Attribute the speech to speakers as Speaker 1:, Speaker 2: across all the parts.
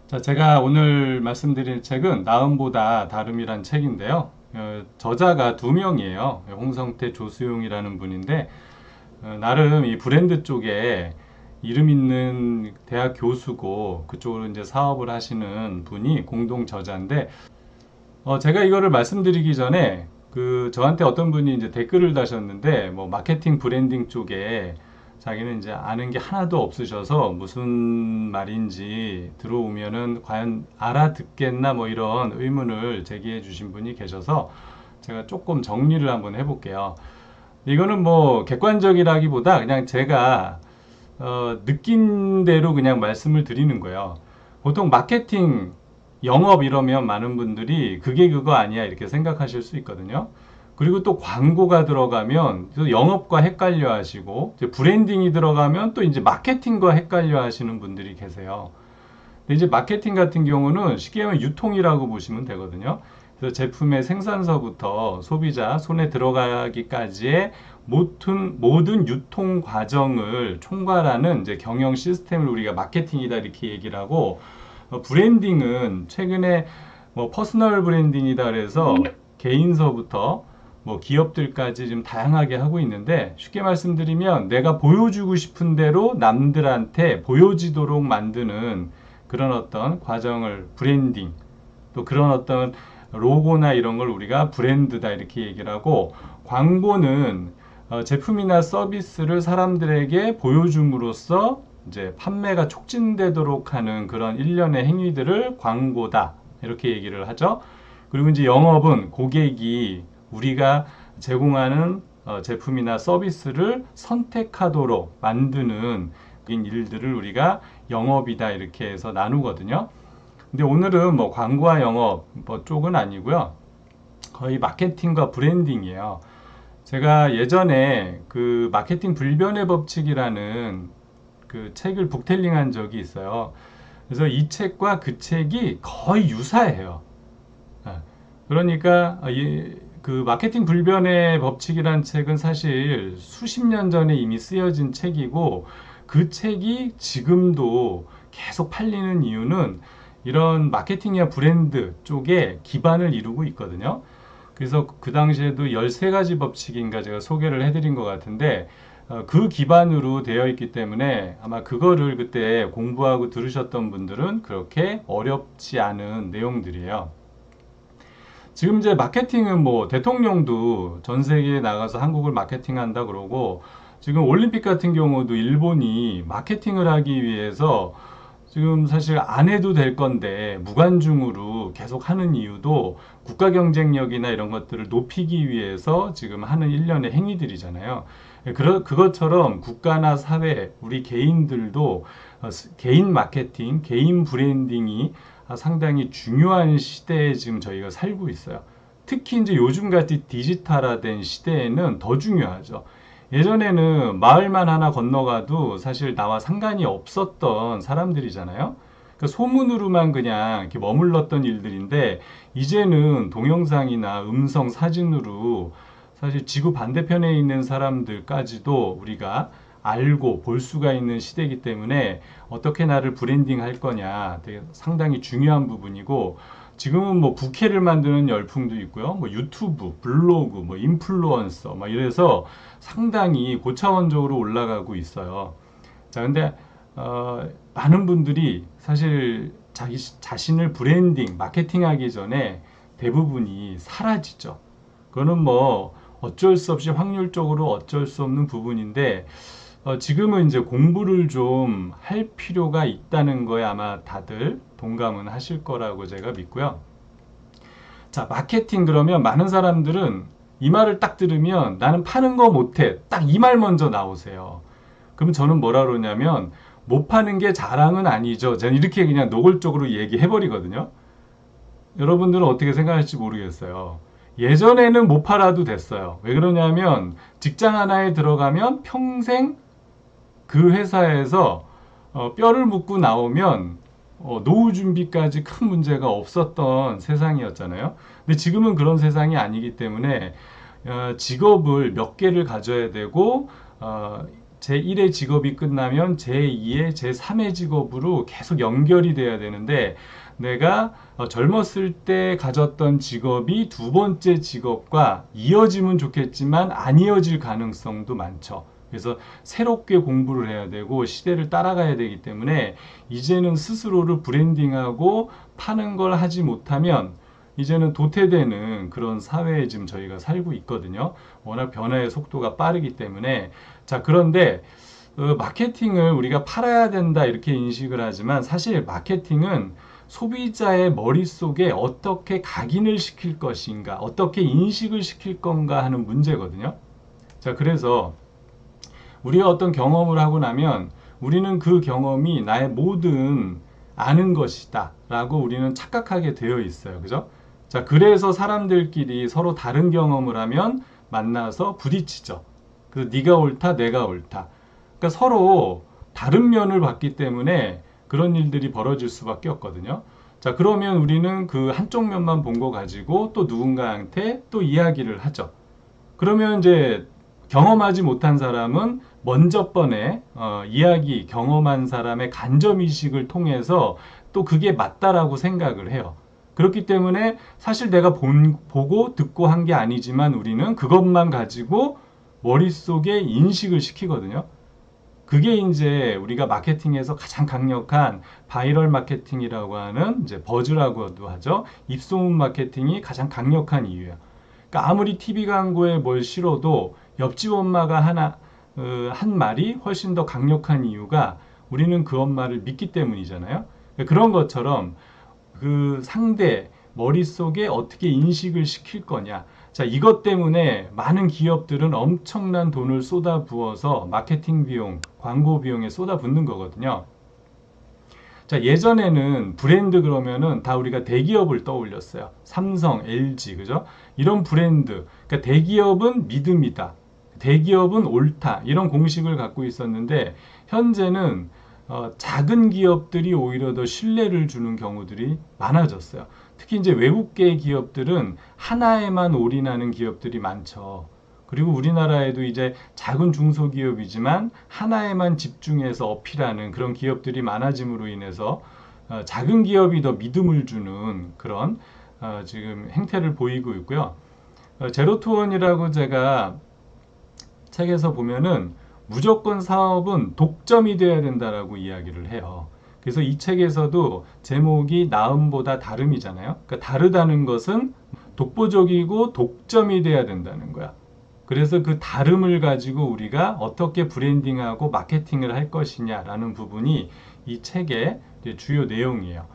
Speaker 1: 자, 제가 오늘 말씀드릴 책은 나음보다 다름이란 책인데요. 저자가 두 명이에요. 홍성태, 조수용이라는 분인데, 나름 이 브랜드 쪽에 이름 있는 대학 교수고, 그쪽으로 이제 사업을 하시는 분이 공동 저자인데, 제가 이거를 말씀드리기 전에 저한테 어떤 분이 이제 댓글을 다셨는데 뭐 마케팅 브랜딩 쪽에 자기는 이제 아는 게 하나도 없으셔서 무슨 말인지 들어오면은 과연 알아듣겠나 뭐 이런 의문을 제기해 주신 분이 계셔서 제가 조금 정리를 한번 해볼게요. 이거는 뭐 객관적이라기보다 그냥 제가 느낀 대로 그냥 말씀을 드리는 거예요. 보통 마케팅, 영업 이러면 많은 분들이 그게 그거 아니야 이렇게 생각하실 수 있거든요. 그리고 또 광고가 들어가면 또 영업과 헷갈려 하시고 이제 브랜딩이 들어가면 또 이제 마케팅과 헷갈려 하시는 분들이 계세요. 근데 이제 마케팅 같은 경우는 쉽게 말하면 유통이라고 보시면 되거든요. 그래서 제품의 생산서부터 소비자 손에 들어가기까지의 모든 유통 과정을 총괄하는 이제 경영 시스템을 우리가 마케팅이다 이렇게 얘기를 하고, 브랜딩은 최근에 뭐 퍼스널 브랜딩이다 그래서 개인서부터 뭐 기업들까지 좀 다양하게 하고 있는데, 쉽게 말씀드리면 내가 보여주고 싶은 대로 남들한테 보여지도록 만드는 그런 어떤 과정을 브랜딩, 또 그런 어떤 로고나 이런 걸 우리가 브랜드다 이렇게 얘기를 하고, 광고는 제품이나 서비스를 사람들에게 보여줌으로써 이제 판매가 촉진되도록 하는 그런 일련의 행위들을 광고다 이렇게 얘기를 하죠. 그리고 이제 영업은 고객이 우리가 제공하는 제품이나 서비스를 선택하도록 만드는 일들을 우리가 영업이다 이렇게 해서 나누거든요. 근데 오늘은 뭐 광고와 영업 뭐 쪽은 아니고요. 거의 마케팅과 브랜딩이에요. 제가 예전에 그 마케팅 불변의 법칙이라는 그 책을 북텔링한 적이 있어요. 그래서 이 책과 그 책이 거의 유사해요. 아, 그러니까 그 마케팅 불변의 법칙이란 책은 사실 수십 년 전에 이미 쓰여진 책이고, 그 책이 지금도 계속 팔리는 이유는 이런 마케팅이나 브랜드 쪽에 기반을 이루고 있거든요. 그래서 그 당시에도 13가지 법칙인가 제가 소개를 해드린 것 같은데, 그 기반으로 되어 있기 때문에 아마 그거를 그때 공부하고 들으셨던 분들은 그렇게 어렵지 않은 내용들이에요. 지금 이제 마케팅은 뭐 대통령도 전 세계에 나가서 한국을 마케팅한다 그러고, 지금 올림픽 같은 경우도 일본이 마케팅을 하기 위해서 지금 사실 안 해도 될 건데 무관중으로 계속 하는 이유도 국가 경쟁력이나 이런 것들을 높이기 위해서 지금 하는 일련의 행위들이잖아요. 그것처럼 국가나 사회, 우리 개인들도 개인 마케팅, 개인 브랜딩이 상당히 중요한 시대에 지금 저희가 살고 있어요. 특히 이제 요즘같이 디지털화된 시대에는 더 중요하죠. 예전에는 마을만 하나 건너가도 사실 나와 상관이 없었던 사람들이잖아요. 그러니까 소문으로만 그냥 이렇게 머물렀던 일들인데, 이제는 동영상이나 음성 사진으로 사실 지구 반대편에 있는 사람들까지도 우리가 알고 볼 수가 있는 시대이기 때문에 어떻게 나를 브랜딩 할 거냐 되게 상당히 중요한 부분이고, 지금은 뭐 부캐를 만드는 열풍도 있고요. 뭐 유튜브, 블로그, 뭐 인플루언서 막 이래서 상당히 고차원적으로 올라가고 있어요. 자, 근데 많은 분들이 사실 자기 자신을 브랜딩, 마케팅하기 전에 대부분이 사라지죠. 그거는 뭐 어쩔 수 없이 확률적으로 어쩔 수 없는 부분인데, 지금은 이제 공부를 좀 할 필요가 있다는 거에 아마 다들 동감은 하실 거라고 제가 믿고요. 자, 마케팅 그러면 많은 사람들은 이 말을 딱 들으면 나는 파는 거 못해. 딱 이 말 먼저 나오세요. 그럼 저는 뭐라 그러냐면, 못 파는 게 자랑은 아니죠. 저는 이렇게 그냥 노골적으로 얘기해 버리거든요. 여러분들은 어떻게 생각할지 모르겠어요. 예전에는 못 팔아도 됐어요. 왜 그러냐면 직장 하나에 들어가면 평생 그 회사에서 뼈를 묻고 나오면 노후 준비까지 큰 문제가 없었던 세상이었잖아요. 근데 지금은 그런 세상이 아니기 때문에 직업을 몇 개를 가져야 되고, 제1의 직업이 끝나면 제2의, 제3의 직업으로 계속 연결이 돼야 되는데 내가 젊었을 때 가졌던 직업이 두 번째 직업과 이어지면 좋겠지만 안 이어질 가능성도 많죠. 그래서 새롭게 공부를 해야 되고 시대를 따라가야 되기 때문에 이제는 스스로를 브랜딩하고 파는 걸 하지 못하면 이제는 도태되는 그런 사회에 지금 저희가 살고 있거든요. 워낙 변화의 속도가 빠르기 때문에. 자, 그런데 마케팅을 우리가 팔아야 된다 이렇게 인식을 하지만 사실 마케팅은 소비자의 머릿속에 어떻게 각인을 시킬 것인가, 어떻게 인식을 시킬 건가 하는 문제거든요. 자, 그래서 우리가 어떤 경험을 하고 나면 우리는 그 경험이 나의 모든 아는 것이다 라고 우리는 착각하게 되어 있어요. 그죠? 자, 그래서 사람들끼리 서로 다른 경험을 하면 만나서 부딪히죠. 그래서 네가 옳다, 내가 옳다. 그러니까 서로 다른 면을 봤기 때문에 그런 일들이 벌어질 수밖에 없거든요. 자, 그러면 우리는 그 한쪽 면만 본 거 가지고 또 누군가한테 또 이야기를 하죠. 그러면 이제 경험하지 못한 사람은 먼저 번에 이야기 경험한 사람의 간접인식을 통해서 또 그게 맞다라고 생각을 해요. 그렇기 때문에 사실 내가 보고 듣고 한 게 아니지만 우리는 그것만 가지고 머릿속에 인식을 시키거든요. 그게 이제 우리가 마케팅에서 가장 강력한 바이럴 마케팅이라고 하는 이제 버즈라고도 하죠. 입소문 마케팅이 가장 강력한 이유예요. 그러니까 아무리 TV 광고에 뭘 실어도 옆집 엄마가 한 말이 훨씬 더 강력한 이유가 우리는 그 엄마를 믿기 때문이잖아요. 그러니까 그런 것처럼 그 상대 머릿속에 어떻게 인식을 시킬 거냐. 자, 이것 때문에 많은 기업들은 엄청난 돈을 쏟아부어서 마케팅 비용, 광고 비용에 쏟아붓는 거거든요. 자, 예전에는 브랜드 그러면은 다 우리가 대기업을 떠올렸어요. 삼성, LG, 그죠? 이런 브랜드. 그러니까 대기업은 믿음이다. 대기업은 옳다. 이런 공식을 갖고 있었는데, 현재는 작은 기업들이 오히려 더 신뢰를 주는 경우들이 많아졌어요. 특히 이제 외국계 기업들은 하나에만 올인하는 기업들이 많죠. 그리고 우리나라에도 이제 작은 중소기업이지만 하나에만 집중해서 어필하는 그런 기업들이 많아짐으로 인해서 작은 기업이 더 믿음을 주는 그런 지금 행태를 보이고 있고요. 제로투원이라고 제가 책에서 보면은 무조건 사업은 독점이 돼야 된다라고 이야기를 해요. 그래서 이 책에서도 제목이 나음보다 다름이잖아요. 그러니까 다르다는 것은 독보적이고 독점이 돼야 된다는 거야. 그래서 그 다름을 가지고 우리가 어떻게 브랜딩하고 마케팅을 할 것이냐라는 부분이 이 책의 주요 내용이에요.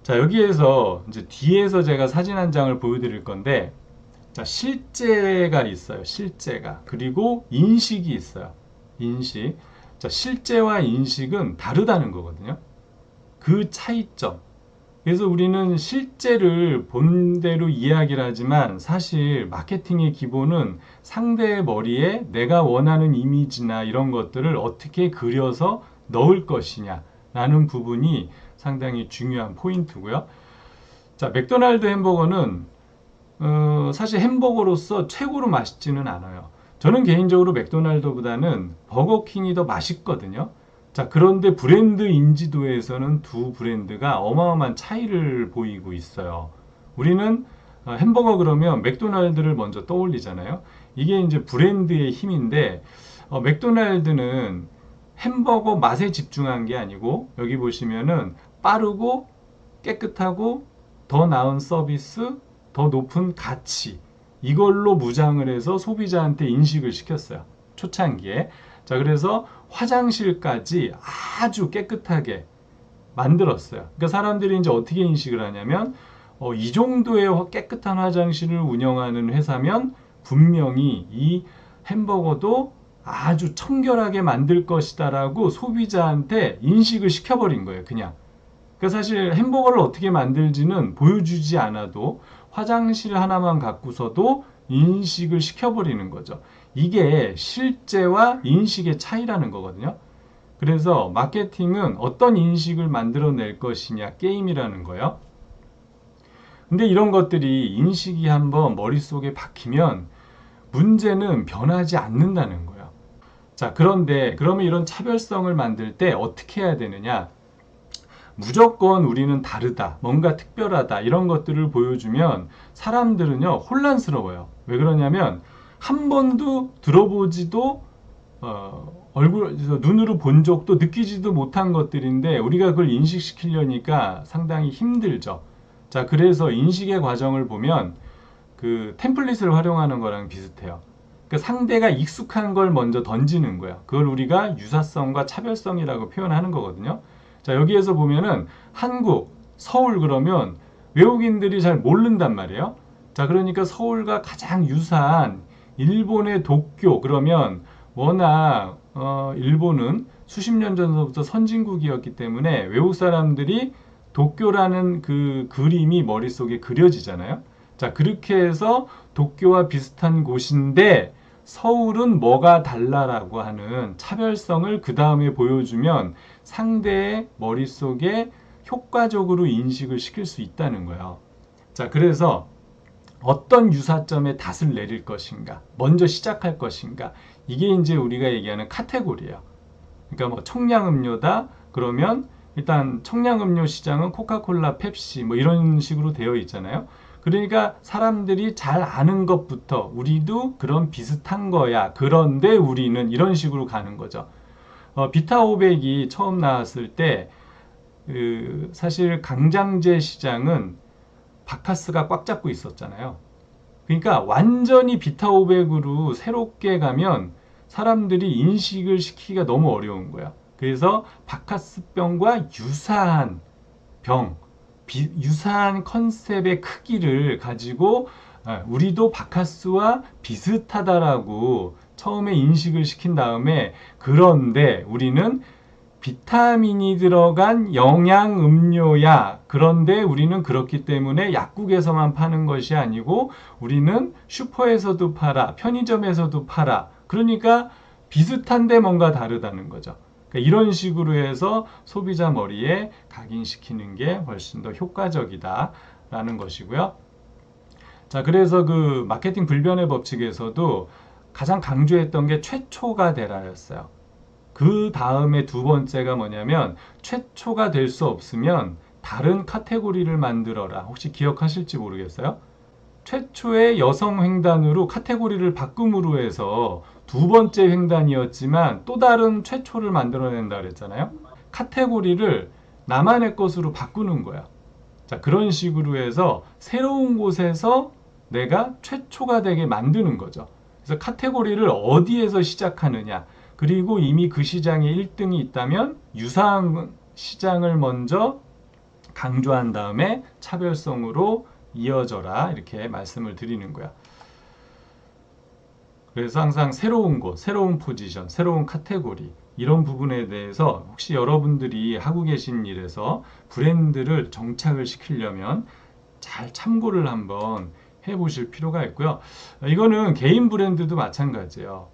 Speaker 1: 자, 여기에서 이제 뒤에서 제가 사진 한 장을 보여드릴 건데, 자, 실제가 있어요. 실제가. 그리고 인식이 있어요. 인식. 자, 실제와 인식은 다르다는 거거든요. 그 차이점. 그래서 우리는 실제를 본대로 이야기를 하지만 사실 마케팅의 기본은 상대의 머리에 내가 원하는 이미지나 이런 것들을 어떻게 그려서 넣을 것이냐 라는 부분이 상당히 중요한 포인트고요. 자, 맥도날드 햄버거는 사실 햄버거로서 최고로 맛있지는 않아요. 저는 개인적으로 맥도날드보다는 버거킹이 더 맛있거든요. 자, 그런데 브랜드 인지도에서는 두 브랜드가 어마어마한 차이를 보이고 있어요. 우리는 햄버거 그러면 맥도날드를 먼저 떠올리잖아요. 이게 이제 브랜드의 힘인데, 맥도날드는 햄버거 맛에 집중한 게 아니고, 여기 보시면은 빠르고 깨끗하고 더 나은 서비스, 더 높은 가치, 이걸로 무장을 해서 소비자한테 인식을 시켰어요. 초창기에. 자, 그래서 화장실까지 아주 깨끗하게 만들었어요. 그러니까 사람들이 이제 어떻게 인식을 하냐면, 이 정도의 깨끗한 화장실을 운영하는 회사면 분명히 이 햄버거도 아주 청결하게 만들 것이다라고 소비자한테 인식을 시켜버린 거예요, 그냥. 그러니까 사실 햄버거를 어떻게 만들지는 보여주지 않아도 화장실 하나만 갖고서도 인식을 시켜버리는 거죠. 이게 실제와 인식의 차이라는 거거든요. 그래서 마케팅은 어떤 인식을 만들어낼 것이냐 게임이라는 거예요. 근데 이런 것들이 인식이 한번 머릿속에 박히면 문제는 변하지 않는다는 거예요. 자, 그런데 그러면 이런 차별성을 만들 때 어떻게 해야 되느냐? 무조건 우리는 다르다, 뭔가 특별하다 이런 것들을 보여주면 사람들은요 혼란스러워요. 왜 그러냐면 한 번도 들어보지도 눈으로 본 적도 느끼지도 못한 것들인데 우리가 그걸 인식시키려니까 상당히 힘들죠. 자, 그래서 인식의 과정을 보면 그 템플릿을 활용하는 거랑 비슷해요. 그러니까 상대가 익숙한 걸 먼저 던지는 거야. 그걸 우리가 유사성과 차별성이라고 표현하는 거거든요. 자, 여기에서 보면은 한국, 서울 그러면 외국인들이 잘 모른단 말이에요. 자, 그러니까 서울과 가장 유사한 일본의 도쿄 그러면 워낙 일본은 수십 년 전부터 선진국이었기 때문에 외국 사람들이 도쿄라는 그 그림이 머릿속에 그려지잖아요. 자, 그렇게 해서 도쿄와 비슷한 곳인데 서울은 뭐가 달라라고 하는 차별성을 그 다음에 보여주면 상대의 머릿속에 효과적으로 인식을 시킬 수 있다는 거예요. 자, 그래서 어떤 유사점에 닷을 내릴 것인가, 먼저 시작할 것인가, 이게 이제 우리가 얘기하는 카테고리예요. 그러니까 뭐 청량음료다 그러면 일단 청량음료 시장은 코카콜라, 펩시 뭐 이런 식으로 되어 있잖아요. 그러니까 사람들이 잘 아는 것부터 우리도 그런 비슷한 거야. 그런데 우리는 이런 식으로 가는 거죠. 비타 500이 처음 나왔을 때 사실 강장제 시장은 바카스가 꽉 잡고 있었잖아요. 그러니까 완전히 비타 500으로 새롭게 가면 사람들이 인식을 시키기가 너무 어려운 거야. 그래서 바카스병과 유사한 병, 유사한 컨셉의 크기를 가지고 우리도 바카스와 비슷하다라고 처음에 인식을 시킨 다음에 그런데 우리는 비타민이 들어간 영양 음료야. 그런데 우리는 그렇기 때문에 약국에서만 파는 것이 아니고 우리는 슈퍼에서도 팔아, 편의점에서도 팔아. 그러니까 비슷한데 뭔가 다르다는 거죠. 그러니까 이런 식으로 해서 소비자 머리에 각인시키는 게 훨씬 더 효과적이다라는 것이고요. 자, 그래서 그 마케팅 불변의 법칙에서도 가장 강조했던 게 최초가 되라였어요. 그 다음에 두 번째가 뭐냐면 최초가 될 수 없으면 다른 카테고리를 만들어라. 혹시 기억하실지 모르겠어요. 최초의 여성 횡단으로 카테고리를 바꿈으로 해서 두 번째 횡단이었지만 또 다른 최초를 만들어낸다 그랬잖아요. 카테고리를 나만의 것으로 바꾸는 거야. 자, 그런 식으로 해서 새로운 곳에서 내가 최초가 되게 만드는 거죠. 그래서 카테고리를 어디에서 시작하느냐. 그리고 이미 그 시장에 1등이 있다면 유사한 시장을 먼저 강조한 다음에 차별성으로 이어져라 이렇게 말씀을 드리는 거야. 그래서 항상 새로운 곳, 새로운 포지션, 새로운 카테고리 이런 부분에 대해서 혹시 여러분들이 하고 계신 일에서 브랜드를 정착을 시키려면 잘 참고를 한번 해보실 필요가 있고요. 이거는 개인 브랜드도 마찬가지예요.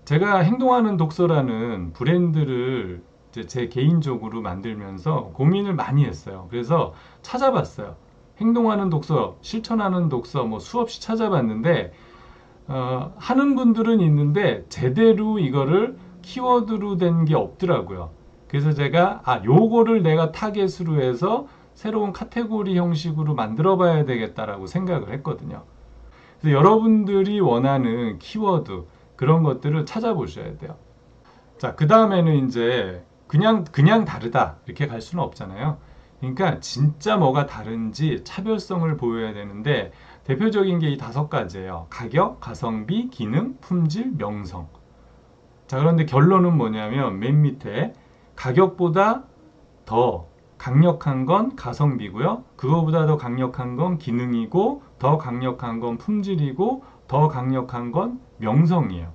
Speaker 1: 제가 행동하는 독서라는 브랜드를 제 개인적으로 만들면서 고민을 많이 했어요. 그래서 찾아봤어요. 행동하는 독서, 실천하는 독서 뭐 수없이 찾아봤는데 하는 분들은 있는데 제대로 이거를 키워드로 된 게 없더라고요. 그래서 제가 요거를 내가 타겟으로 해서 새로운 카테고리 형식으로 만들어 봐야 되겠다라고 생각을 했거든요. 그래서 여러분들이 원하는 키워드 그런 것들을 찾아보셔야 돼요. 자, 그 다음에는 이제 그냥 다르다 이렇게 갈 수는 없잖아요. 그러니까 진짜 뭐가 다른지 차별성을 보여야 되는데 대표적인 게 이 5가지예요. 가격, 가성비, 기능, 품질, 명성. 자, 그런데 결론은 뭐냐면 맨 밑에 가격보다 더 강력한 건 가성비고요. 그거보다 더 강력한 건 기능이고 더 강력한 건 품질이고 더 강력한 건 명성이에요.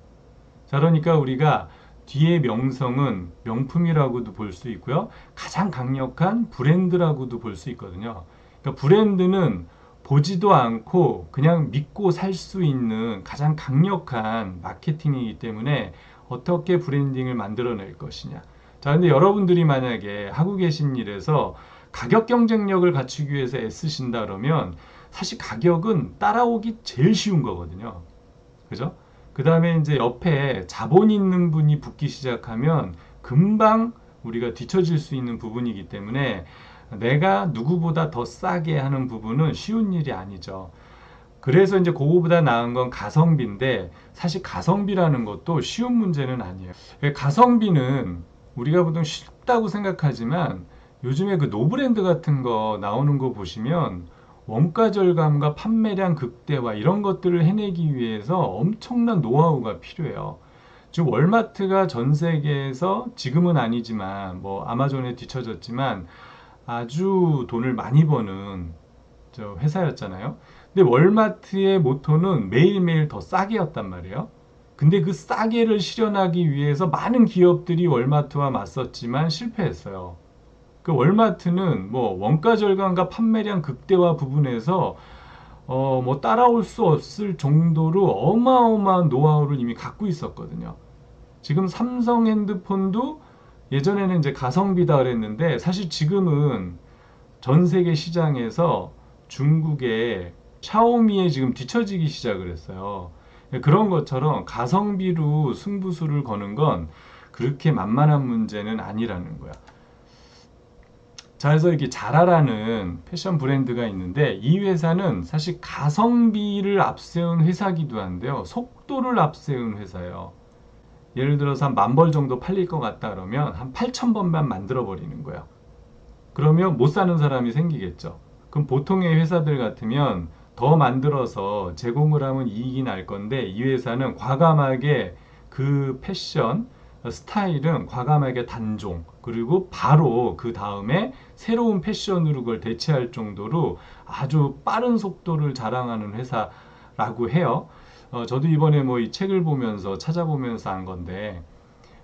Speaker 1: 자, 그러니까 우리가 뒤에 명성은 명품이라고도 볼 수 있고요. 가장 강력한 브랜드라고도 볼 수 있거든요. 그러니까 브랜드는 보지도 않고 그냥 믿고 살 수 있는 가장 강력한 마케팅이기 때문에 어떻게 브랜딩을 만들어낼 것이냐. 자, 근데 여러분들이 만약에 하고 계신 일에서 가격 경쟁력을 갖추기 위해서 애쓰신다 그러면 사실 가격은 따라오기 제일 쉬운 거거든요. 그죠? 그 다음에 이제 옆에 자본 있는 분이 붙기 시작하면 금방 우리가 뒤처질 수 있는 부분이기 때문에 내가 누구보다 더 싸게 하는 부분은 쉬운 일이 아니죠. 그래서 이제 그거보다 나은 건 가성비인데 사실 가성비라는 것도 쉬운 문제는 아니에요. 가성비는 우리가 보통 쉽다고 생각하지만 요즘에 그 노브랜드 같은 거 나오는 거 보시면 원가 절감과 판매량 극대화 이런 것들을 해내기 위해서 엄청난 노하우가 필요해요. 즉 월마트가 전 세계에서 지금은 아니지만 뭐 아마존에 뒤처졌지만 아주 돈을 많이 버는 저 회사였잖아요. 근데 월마트의 모토는 매일매일 더 싸게였단 말이에요. 근데 그 싸게를 실현하기 위해서 많은 기업들이 월마트와 맞섰지만 실패했어요. 그 월마트는 뭐 원가 절감과 판매량 극대화 부분에서 뭐 따라올 수 없을 정도로 어마어마한 노하우를 이미 갖고 있었거든요. 지금 삼성 핸드폰도 예전에는 이제 가성비다 그랬는데 사실 지금은 전 세계 시장에서 중국의 샤오미에 지금 뒤처지기 시작을 했어요. 그런 것처럼 가성비로 승부수를 거는 건 그렇게 만만한 문제는 아니라는 거야. 자, 그래서 이렇게 자라라는 패션 브랜드가 있는데 이 회사는 사실 가성비를 앞세운 회사기도 한데요. 속도를 앞세운 회사예요. 예를 들어서 한 10,000벌 정도 팔릴 것 같다 그러면 한 8,000번만 만들어 버리는 거예요. 그러면 못 사는 사람이 생기겠죠. 그럼 보통의 회사들 같으면 더 만들어서 제공을 하면 이익이 날 건데 이 회사는 과감하게 그 패션 스타일은 과감하게 단종 그리고 바로 그 다음에 새로운 패션으로 그걸 대체할 정도로 아주 빠른 속도를 자랑하는 회사라고 해요. 저도 이번에 뭐 이 책을 보면서 찾아보면서 한 건데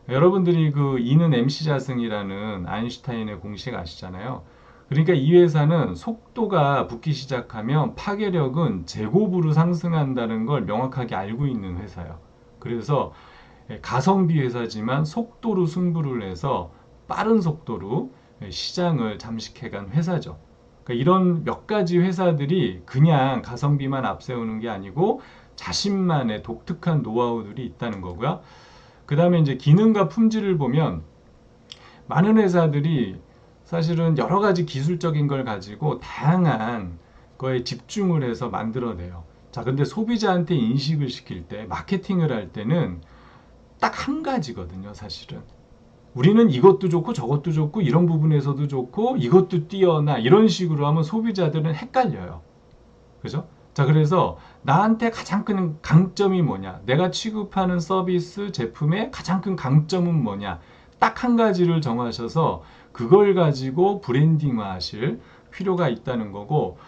Speaker 1: 여러분들이 그 E는 MC 자승이라는 아인슈타인의 공식 아시잖아요. 그러니까 이 회사는 속도가 붙기 시작하면 파괴력은 제곱으로 상승한다는 걸 명확하게 알고 있는 회사예요. 그래서 가성비 회사지만 속도로 승부를 해서 빠른 속도로 시장을 잠식해간 회사죠. 그러니까 이런 몇 가지 회사들이 그냥 가성비만 앞세우는 게 아니고 자신만의 독특한 노하우들이 있다는 거고요. 그 다음에 이제 기능과 품질을 보면 많은 회사들이 사실은 여러 가지 기술적인 걸 가지고 다양한 거에 집중을 해서 만들어내요. 자, 근데 소비자한테 인식을 시킬 때, 마케팅을 할 때는 딱 한 가지거든요, 사실은. 우리는 이것도 좋고 저것도 좋고 이런 부분에서도 좋고 이것도 뛰어나 이런 식으로 하면 소비자들은 헷갈려요. 그죠? 자, 그래서 나한테 가장 큰 강점이 뭐냐? 내가 취급하는 서비스, 제품의 가장 큰 강점은 뭐냐? 딱 한 가지를 정하셔서 그걸 가지고 브랜딩화 하실 필요가 있다는 거고,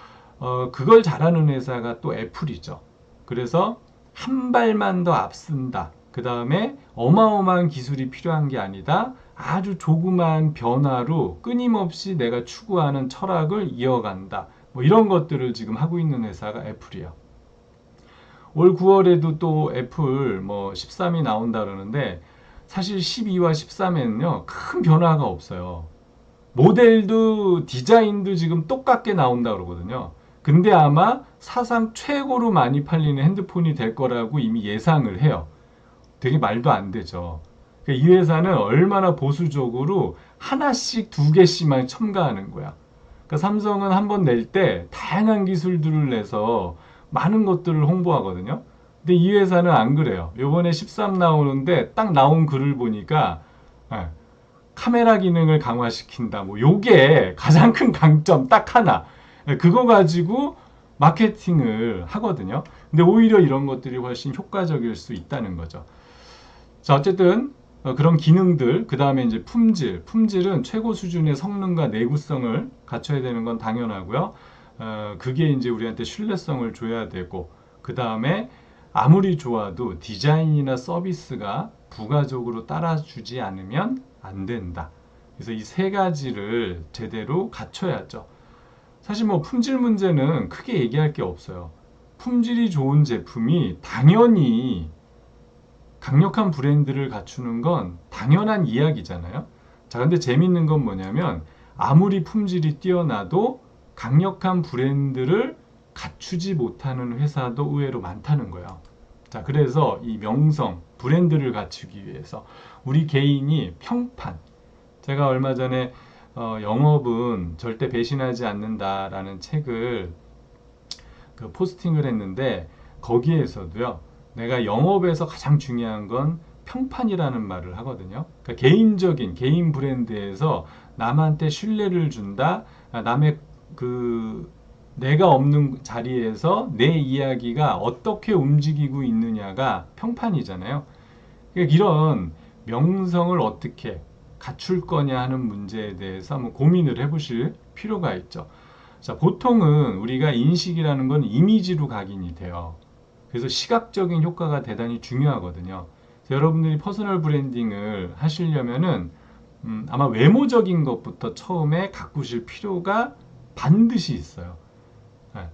Speaker 1: 그걸 잘하는 회사가 또 애플이죠. 그래서 한 발만 더 앞선다. 그 다음에 어마어마한 기술이 필요한 게 아니다. 아주 조그마한 변화로 끊임없이 내가 추구하는 철학을 이어간다. 뭐 이런 것들을 지금 하고 있는 회사가 애플이에요. 올 9월에도 또 애플 뭐 13이 나온다 그러는데 사실 12와 13에는요 큰 변화가 없어요. 모델도 디자인도 지금 똑같게 나온다 그러거든요. 근데 아마 사상 최고로 많이 팔리는 핸드폰이 될 거라고 이미 예상을 해요. 되게 말도 안 되죠. 그러니까 이 회사는 얼마나 보수적으로 하나씩 두 개씩만 첨가하는 거야. 그러니까 삼성은 한 번 낼 때 다양한 기술들을 내서 많은 것들을 홍보하거든요. 근데 이 회사는 안 그래요. 요번에 13 나오는데 딱 나온 글을 보니까 예, 카메라 기능을 강화시킨다. 뭐 요게 가장 큰 강점 딱 하나. 예, 그거 가지고 마케팅을 하거든요. 근데 오히려 이런 것들이 훨씬 효과적일 수 있다는 거죠. 자, 어쨌든 그런 기능들, 그 다음에 이제 품질은 최고 수준의 성능과 내구성을 갖춰야 되는 건 당연하고요. 그게 이제 우리한테 신뢰성을 줘야 되고, 그 다음에 아무리 좋아도 디자인이나 서비스가 부가적으로 따라주지 않으면 안 된다. 그래서 이 세 가지를 제대로 갖춰야죠. 사실 뭐 품질 문제는 크게 얘기할 게 없어요. 품질이 좋은 제품이 당연히 강력한 브랜드를 갖추는 건 당연한 이야기잖아요. 자, 근데 재밌는 건 뭐냐면 아무리 품질이 뛰어나도 강력한 브랜드를 갖추지 못하는 회사도 의외로 많다는 거예요. 자, 그래서 이 명성, 브랜드를 갖추기 위해서 우리 개인이 평판, 제가 얼마 전에 영업은 절대 배신하지 않는다라는 책을 그 포스팅을 했는데 거기에서도요, 내가 영업에서 가장 중요한 건 평판이라는 말을 하거든요. 그러니까 개인적인 개인 브랜드에서 남한테 신뢰를 준다. 남의 그 내가 없는 자리에서 내 이야기가 어떻게 움직이고 있느냐가 평판이잖아요. 그러니까 이런 명성을 어떻게 갖출 거냐 하는 문제에 대해서 한번 고민을 해보실 필요가 있죠. 자, 보통은 우리가 인식이라는 건 이미지로 각인이 돼요. 그래서 시각적인 효과가 대단히 중요하거든요. 여러분들이 퍼스널 브랜딩을 하시려면은 아마 외모적인 것부터 처음에 가꾸실 필요가 반드시 있어요. 네.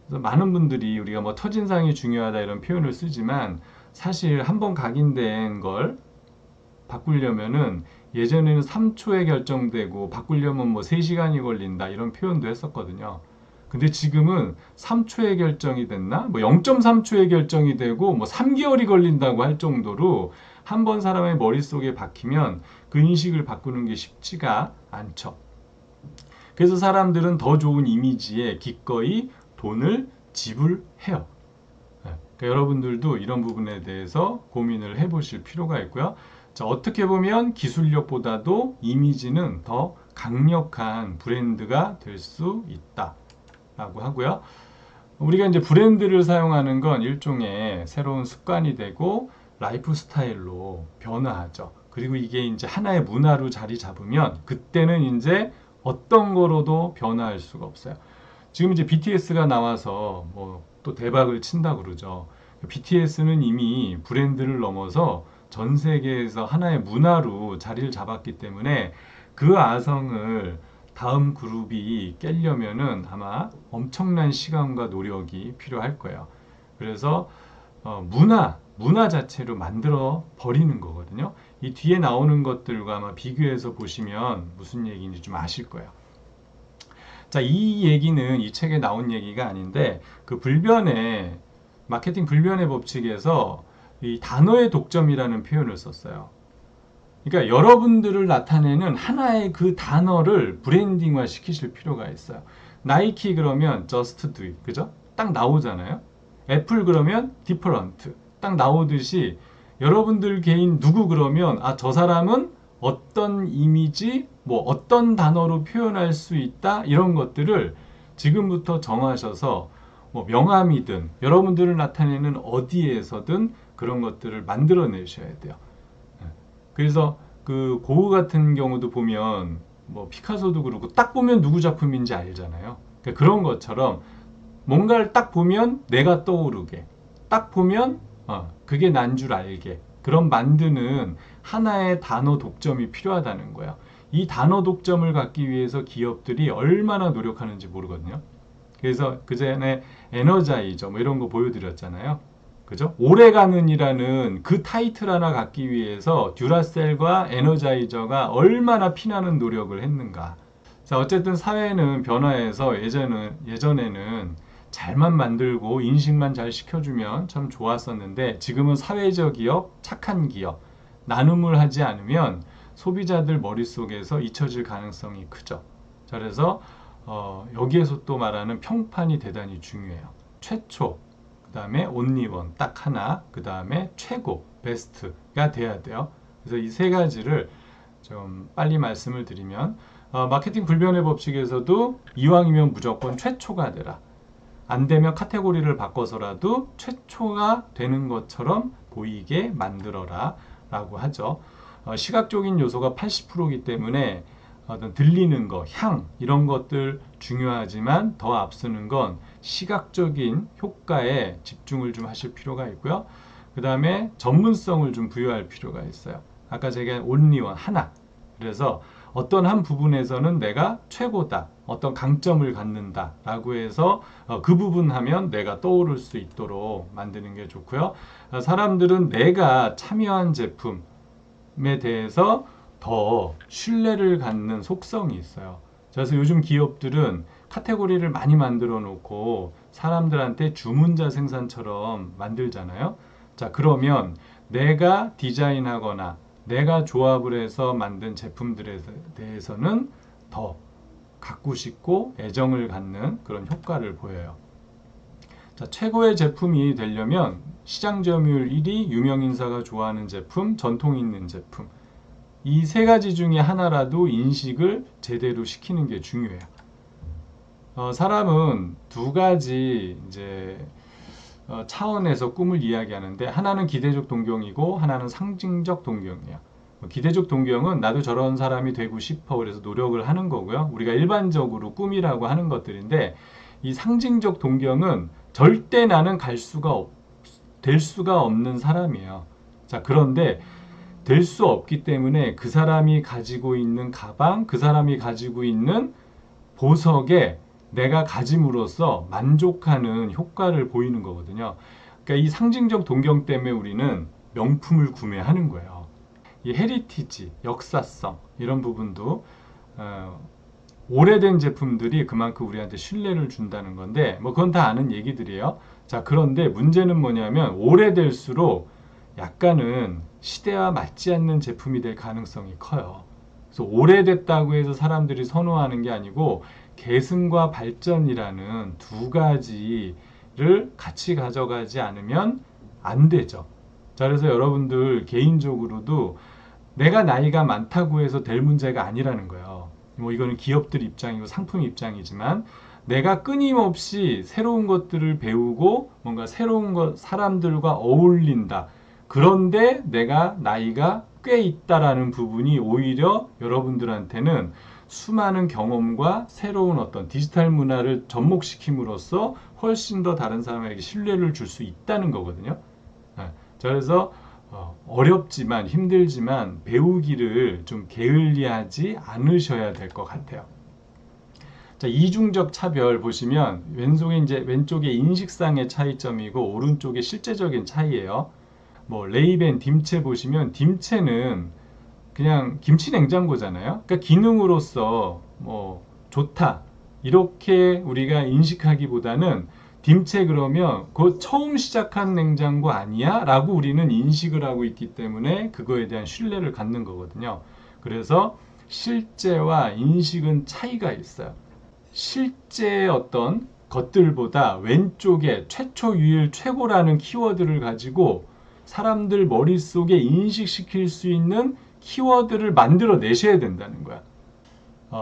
Speaker 1: 그래서 많은 분들이 우리가 뭐 첫인상이 중요하다 이런 표현을 쓰지만 사실 한번 각인된 걸 바꾸려면은 예전에는 3초에 결정되고 바꾸려면 뭐 3시간이 걸린다 이런 표현도 했었거든요. 근데 지금은 3초에 결정이 됐나? 뭐 0.3초에 결정이 되고 뭐 3개월이 걸린다고 할 정도로 한 번 사람의 머릿속에 박히면 그 인식을 바꾸는 게 쉽지가 않죠. 그래서 사람들은 더 좋은 이미지에 기꺼이 돈을 지불해요. 그러니까 여러분들도 이런 부분에 대해서 고민을 해보실 필요가 있고요. 자, 어떻게 보면 기술력보다도 이미지는 더 강력한 브랜드가 될 수 있다 라고 하고요. 우리가 이제 브랜드를 사용하는 건 일종의 새로운 습관이 되고 라이프 스타일로 변화하죠. 그리고 이게 이제 하나의 문화로 자리 잡으면 그때는 이제 어떤 거로도 변화할 수가 없어요. 지금 이제 BTS가 나와서 뭐 또 대박을 친다 그러죠. BTS는 이미 브랜드를 넘어서 전 세계에서 하나의 문화로 자리를 잡았기 때문에 그 아성을 다음 그룹이 깨려면은 아마 엄청난 시간과 노력이 필요할 거예요. 그래서 문화 자체로 만들어 버리는 거거든요. 이 뒤에 나오는 것들과 아마 비교해서 보시면 무슨 얘기인지 좀 아실 거예요. 자, 이 얘기는 이 책에 나온 얘기가 아닌데 그 불변의 마케팅 불변의 법칙에서 이 단어의 독점이라는 표현을 썼어요. 그러니까 여러분들을 나타내는 하나의 그 단어를 브랜딩화 시키실 필요가 있어요. 나이키 그러면 just do it, 그죠? 딱 나오잖아요. 애플 그러면 different, 딱 나오듯이 여러분들 개인 누구 그러면 저 사람은 어떤 이미지, 뭐 어떤 단어로 표현할 수 있다 이런 것들을 지금부터 정하셔서 뭐 명함이든 여러분들을 나타내는 어디에서든 그런 것들을 만들어내셔야 돼요. 그래서 그 고흐 같은 경우도 보면 뭐 피카소도 그렇고 딱 보면 누구 작품인지 알잖아요. 그러니까 그런 것처럼 뭔가를 딱 보면 내가 떠오르게, 딱 보면 그게 난 줄 알게, 그런 만드는 하나의 단어 독점이 필요하다는 거예요. 이 단어 독점을 갖기 위해서 기업들이 얼마나 노력하는지 모르거든요. 그래서 그 전에 에너자이저 뭐 이런 거 보여드렸잖아요. 그죠? 오래가는이라는 그 타이틀 하나 갖기 위해서 듀라셀과 에너자이저가 얼마나 피나는 노력을 했는가. 자, 어쨌든 사회는 변화해서 예전에는 잘만 만들고 인식만 잘 시켜주면 참 좋았었는데 지금은 사회적 기업, 착한 기업, 나눔을 하지 않으면 소비자들 머릿속에서 잊혀질 가능성이 크죠. 자, 그래서 여기에서 또 말하는 평판이 대단히 중요해요. 최초, 그 다음에 온리원, 딱 하나, 그 다음에 최고, 베스트가 돼야 돼요. 그래서 이 세 가지를 좀 빨리 말씀을 드리면 마케팅 불변의 법칙에서도 이왕이면 무조건 최초가 되라. 안 되면 카테고리를 바꿔서라도 최초가 되는 것처럼 보이게 만들어라 라고 하죠. 시각적인 요소가 80%이기 때문에 어떤 들리는 거, 향 이런 것들 중요하지만 더 앞서는 건 시각적인 효과에 집중을 좀 하실 필요가 있고요. 그 다음에 전문성을 좀 부여할 필요가 있어요. 아까 제가 온리원 하나, 그래서 어떤 한 부분에서는 내가 최고다, 어떤 강점을 갖는다 라고 해서 그 부분 하면 내가 떠오를 수 있도록 만드는 게 좋고요. 사람들은 내가 참여한 제품에 대해서 더 신뢰를 갖는 속성이 있어요. 그래서 요즘 기업들은 카테고리를 많이 만들어 놓고 사람들한테 주문자 생산처럼 만들잖아요. 자, 그러면 내가 디자인하거나 내가 조합을 해서 만든 제품들에 대해서는 더 갖고 싶고 애정을 갖는 그런 효과를 보여요. 자, 최고의 제품이 되려면 시장 점유율 1위, 유명 인사가 좋아하는 제품, 전통 있는 제품. 이 세 가지 중에 하나라도 인식을 제대로 시키는 게 중요해요. 사람은 두 가지 이제 차원에서 꿈을 이야기하는데, 하나는 기대적 동경이고 하나는 상징적 동경이에요. 기대적 동경은 나도 저런 사람이 되고 싶어 그래서 노력을 하는 거고요. 우리가 일반적으로 꿈이라고 하는 것들인데, 이 상징적 동경은 절대 나는 될 수가 없는 사람이에요. 자, 그런데 될 수 없기 때문에 그 사람이 가지고 있는 가방, 그 사람이 가지고 있는 보석에 내가 가짐으로써 만족하는 효과를 보이는 거거든요. 그러니까 이 상징적 동경 때문에 우리는 명품을 구매하는 거예요. 이 헤리티지, 역사성 이런 부분도 오래된 제품들이 그만큼 우리한테 신뢰를 준다는 건데, 뭐 그건 다 아는 얘기들이에요. 자, 그런데 문제는 뭐냐면 오래될수록 약간은 시대와 맞지 않는 제품이 될 가능성이 커요. 그래서 오래됐다고 해서 사람들이 선호하는 게 아니고 계승과 발전이라는 두 가지를 같이 가져가지 않으면 안 되죠. 자, 그래서 여러분들 개인적으로도 내가 나이가 많다고 해서 될 문제가 아니라는 거예요. 뭐 이거는 기업들 입장이고 상품 입장이지만, 내가 끊임없이 새로운 것들을 배우고 뭔가 새로운 것, 사람들과 어울린다. 그런데 내가 나이가 꽤 있다라는 부분이 오히려 여러분들한테는 수많은 경험과 새로운 어떤 디지털 문화를 접목시킴으로써 훨씬 더 다른 사람에게 신뢰를 줄 수 있다는 거거든요. 자, 그래서 어렵지만 힘들지만 배우기를 좀 게을리하지 않으셔야 될 것 같아요. 자, 이중적 차별 보시면 왼쪽에 인식상의 차이점이고 오른쪽에 실제적인 차이예요. 뭐 레이벤 딤체 보시면 딤체는 그냥 김치 냉장고잖아요. 그러니까 기능으로서 뭐 좋다 이렇게 우리가 인식하기보다는 딤체 그러면 그 처음 시작한 냉장고 아니야? 라고 우리는 인식을 하고 있기 때문에 그거에 대한 신뢰를 갖는 거거든요. 그래서 실제와 인식은 차이가 있어요. 실제 어떤 것들보다 왼쪽에 최초 유일 최고라는 키워드를 가지고 사람들 머릿속에 인식시킬 수 있는 키워드를 만들어 내셔야 된다는 거야.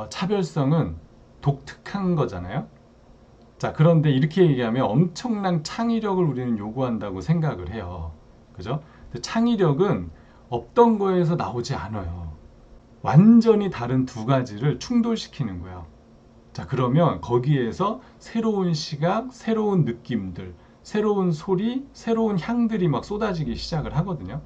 Speaker 1: 차별성은 독특한 거잖아요. 자, 그런데 이렇게 얘기하면 엄청난 창의력을 우리는 요구한다고 생각을 해요. 그죠? 근데 창의력은 없던 거에서 나오지 않아요. 완전히 다른 두 가지를 충돌시키는 거예요. 자, 그러면 거기에서 새로운 시각, 새로운 느낌들, 새로운 소리, 새로운 향들이 막 쏟아지기 시작을 하거든요.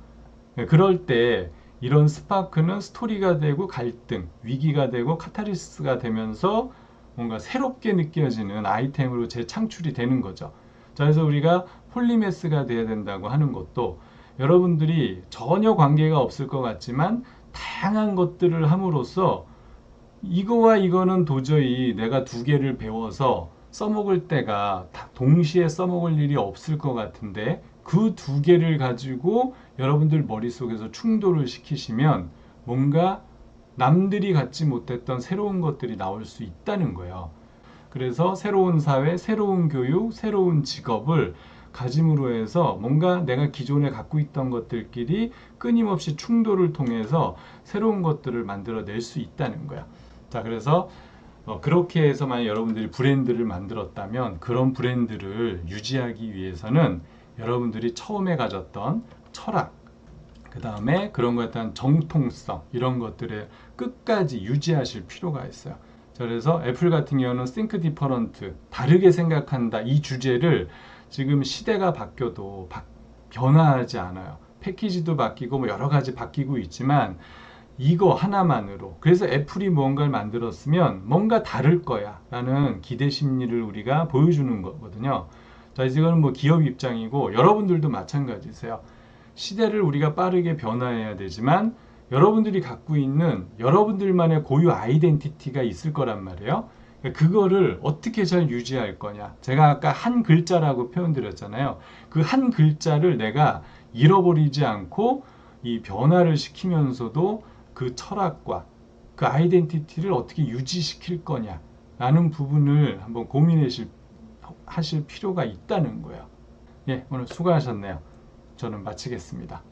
Speaker 1: 그럴 때 이런 스파크는 스토리가 되고 갈등, 위기가 되고 카타르시스가 되면서 뭔가 새롭게 느껴지는 아이템으로 재창출이 되는 거죠. 자, 그래서 우리가 폴리메스가 돼야 된다고 하는 것도 여러분들이 전혀 관계가 없을 것 같지만 다양한 것들을 함으로써 이거와 이거는 도저히 내가 두 개를 배워서 써먹을 때가 동시에 써먹을 일이 없을 것 같은데 그 두 개를 가지고 여러분들 머릿속에서 충돌을 시키시면 뭔가 남들이 갖지 못했던 새로운 것들이 나올 수 있다는 거예요. 그래서 새로운 사회, 새로운 교육, 새로운 직업을 가짐으로 해서 뭔가 내가 기존에 갖고 있던 것들끼리 끊임없이 충돌을 통해서 새로운 것들을 만들어낼 수 있다는 거야. 자, 그래서 그렇게 해서 만약 여러분들이 브랜드를 만들었다면 그런 브랜드를 유지하기 위해서는 여러분들이 처음에 가졌던 철학, 그 다음에 그런 것에 대한 정통성 이런 것들을 끝까지 유지하실 필요가 있어요. 자, 그래서 애플 같은 경우는 Think Different, 다르게 생각한다 이 주제를 지금 시대가 바뀌어도 변화하지 않아요. 패키지도 바뀌고 뭐 여러 가지 바뀌고 있지만 이거 하나만으로, 그래서 애플이 무언가를 만들었으면 뭔가 다를 거야 라는 기대 심리를 우리가 보여주는 거거든요. 자, 이거는 뭐 기업 입장이고 여러분들도 마찬가지세요. 시대를 우리가 빠르게 변화해야 되지만 여러분들이 갖고 있는 여러분들만의 고유 아이덴티티가 있을 거란 말이에요. 그거를 어떻게 잘 유지할 거냐. 제가 아까 한 글자라고 표현드렸잖아요. 그 한 글자를 내가 잃어버리지 않고 이 변화를 시키면서도 그 철학과 그 아이덴티티를 어떻게 유지시킬 거냐 라는 부분을 한번 하실 필요가 있다는 거예요. 예, 오늘 수고하셨네요. 저는 마치겠습니다.